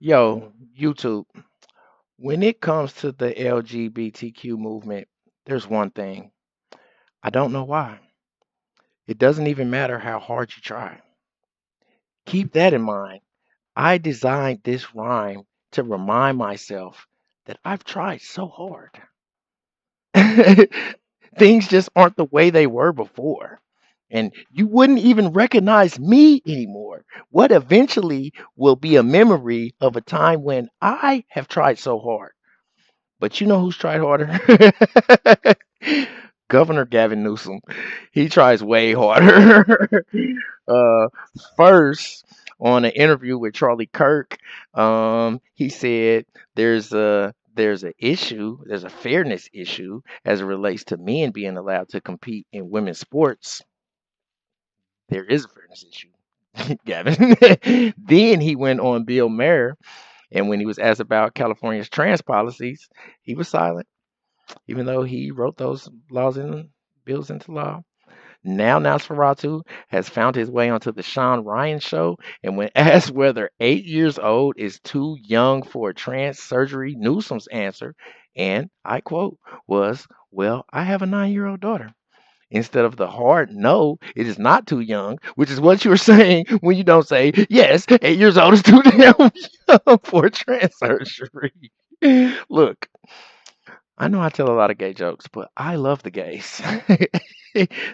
Yo, YouTube, when it comes to the LGBTQ movement, there's one thing. I don't know why. It doesn't even matter how hard you try. Keep that in mind. I designed this rhyme to remind myself that I've tried so hard. Things just aren't the way they were before. And you wouldn't even recognize me anymore. What eventually will be a memory of a time when I have tried so hard. But you know who's tried harder? Governor Gavin Newsom. He tries way harder. uh, First, on an interview with Charlie Kirk, he said there's a issue, there's a fairness issue as it relates to men being allowed to compete in women's sports. There is a fairness issue, Gavin. Then he went on Bill Maher, and when he was asked about California's trans policies, he was silent even though he wrote those laws and bills into law. Now Nosferatu has found his way onto the Sean Ryan show, and when asked whether 8 years old is too young for a trans surgery, Newsom's answer, and I quote, was, "Well, I have a 9-year-old daughter." Instead of the hard no, it is not too young, which is what you were saying when you don't say, yes, 8 years old is too damn young for trans surgery. Look, I know I tell a lot of gay jokes, but I love the gays.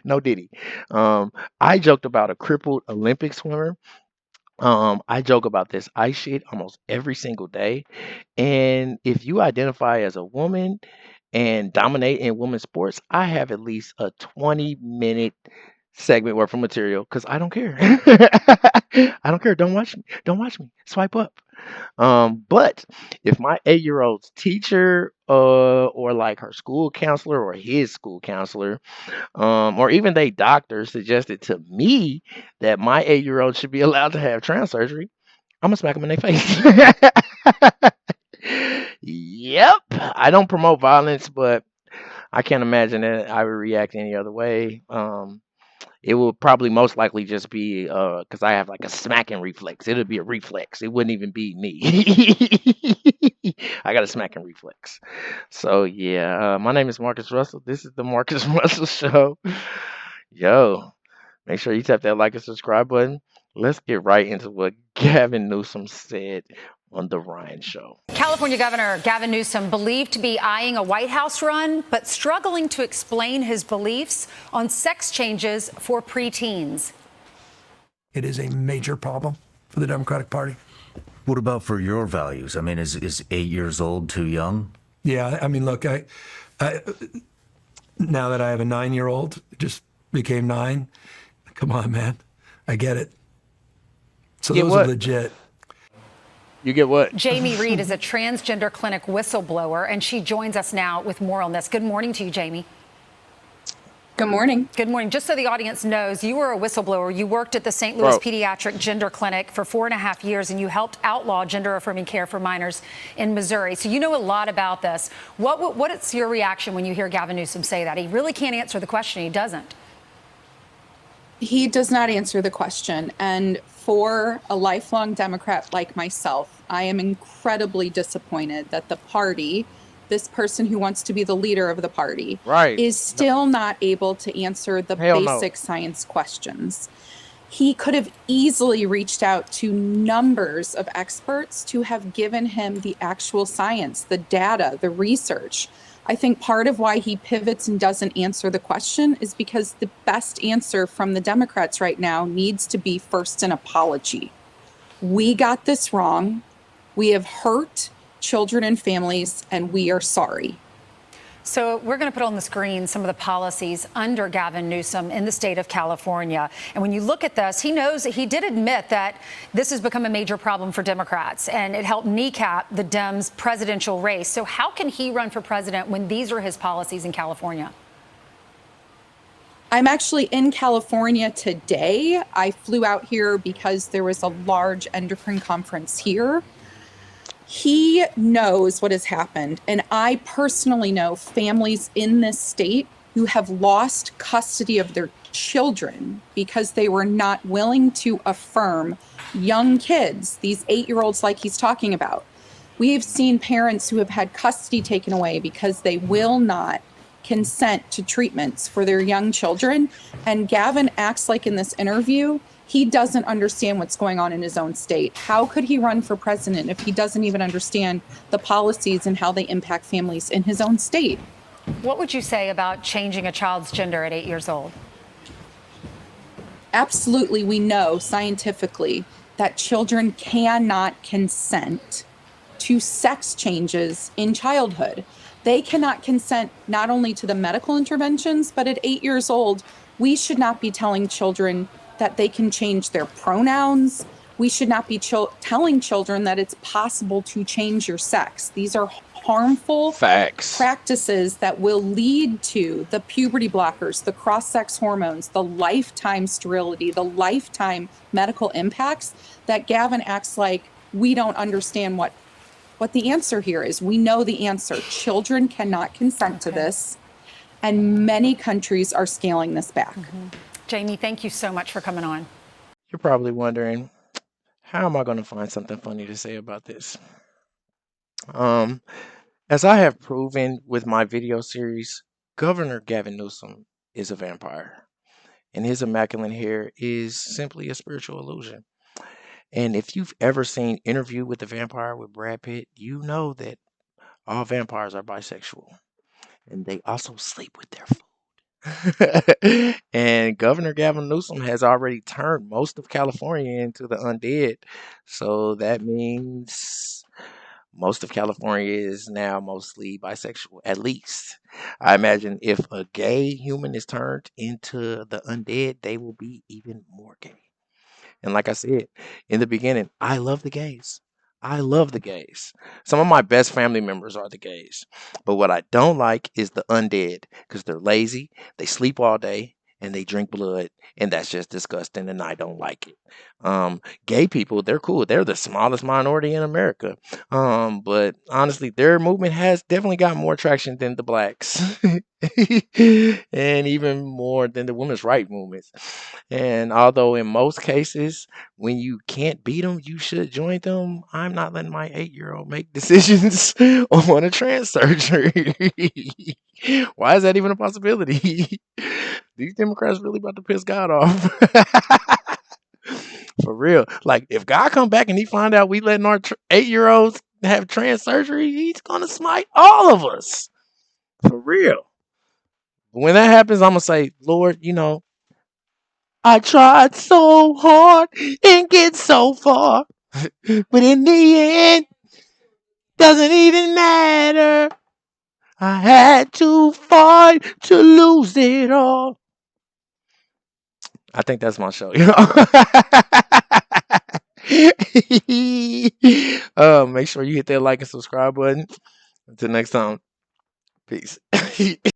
No diddy. I joked about a crippled Olympic swimmer. I joke about this ice shit almost every single day. And if you identify as a woman and dominate in women's sports, I have at least a 20-minute segment worth of material because I don't care. I don't care. Don't watch me. Don't watch me. Swipe up. But if my 8-year old's teacher, or like her school counselor or his school counselor, or even they doctor suggested to me that my 8-year old should be allowed to have trans surgery, I'm gonna smack them in their face. Yep, I don't promote violence, but I can't imagine that I would react any other way. It will probably most likely just be because I have like a smacking reflex. It'll be a reflex. It wouldn't even be me. I got a smacking reflex. So yeah, my name is Marcus Russell. This is the Marcus Russell Show. Yo, make sure you tap that like and subscribe button. Let's get right into what Gavin Newsom said on the Ryan Show. California Governor Gavin Newsom believed to be eyeing a White House run, but struggling to explain his beliefs on sex changes for preteens. It is a major problem for the Democratic Party. What about for your values? I mean, is 8 years old too young? Yeah, I mean, look, I now that I have a 9-year-old, just became 9. Come on, man, I get it. So Get those what? are legit. You get what? Jamie Reed is a transgender clinic whistleblower, and she joins us now with more on this. Good morning to you, Jamie. Good morning. Good morning. Just so the audience knows, you were a whistleblower. You worked at the St. Louis Pediatric Gender Clinic for 4.5 years, and you helped outlaw gender-affirming care for minors in Missouri. So you know a lot about this. What is your reaction when you hear Gavin Newsom say that? He really can't answer the question. He doesn't. He does not answer the question. And for a lifelong Democrat like myself, I am incredibly disappointed that the party, this person who wants to be the leader of the party, is still not able to answer the basic science questions. He could have easily reached out to numbers of experts to have given him the actual science, the data, the research. I think part of why he pivots and doesn't answer the question is because the best answer from the Democrats right now needs to be first an apology. We got this wrong. We have hurt children and families, and we are sorry. So we're going to put on the screen some of the policies under Gavin Newsom in the state of California. And when you look at this, he knows that he did admit that this has become a major problem for Democrats, and it helped kneecap the Dems' presidential race. So how can he run for president when these are his policies in California? I'm actually in California today. I flew out here because there was a large endocrine conference here. He knows what has happened, and I personally know families in this state who have lost custody of their children because they were not willing to affirm young kids, these 8-year-olds like he's talking about. We have seen parents who have had custody taken away because they will not consent to treatments for their young children. And Gavin acts like in this interview, he doesn't understand what's going on in his own state. How could he run for president if he doesn't even understand the policies and how they impact families in his own state? What would you say about changing a child's gender at 8 years old? Absolutely, we know scientifically that children cannot consent to sex changes in childhood. They cannot consent not only to the medical interventions, but at 8 years old, we should not be telling children that they can change their pronouns. We should not be telling children that it's possible to change your sex. These are harmful Facts. practices that will lead to the puberty blockers, the cross-sex hormones, the lifetime sterility, the lifetime medical impacts that Gavin acts like we don't understand what the answer here is. We know the answer. Children cannot consent to this, and many countries are scaling this back. Jamie, thank you so much for coming on. You're probably wondering, how am I going to find something funny to say about this? As I have proven with my video series, Governor Gavin Newsom is a vampire, and his immaculate hair is simply a spiritual illusion. And if you've ever seen Interview with the Vampire with Brad Pitt, you know that all vampires are bisexual, and they also sleep with their food. And Governor Gavin Newsom has already turned most of California into the undead. So that means most of California is now mostly bisexual, at least. I imagine if a gay human is turned into the undead, they will be even more gay. And like I said in the beginning, I love the gays. I love the gays. Some of my best family members are the gays. But what I don't like is the undead because they're lazy, they sleep all day, and they drink blood. And that's just disgusting, and I don't like it. Gay people, they're cool. They're the smallest minority in America. But honestly, their movement has definitely got more traction than the blacks. And even more than the women's rights movements. And although in most cases, when you can't beat them, you should join them. I'm not letting my 8-year-old make decisions on a trans surgery. Why is that even a possibility? These Democrats really about to piss God off. For real. Like, if God come back and he find out we letting our 8-year-olds have trans surgery, he's going to smite all of us. For real. When that happens, I'm going to say, Lord, I tried so hard and get so far, but in the end, doesn't even matter. I had to fight to lose it all. I think that's my show. Make sure you hit that like and subscribe button. Until next time, peace.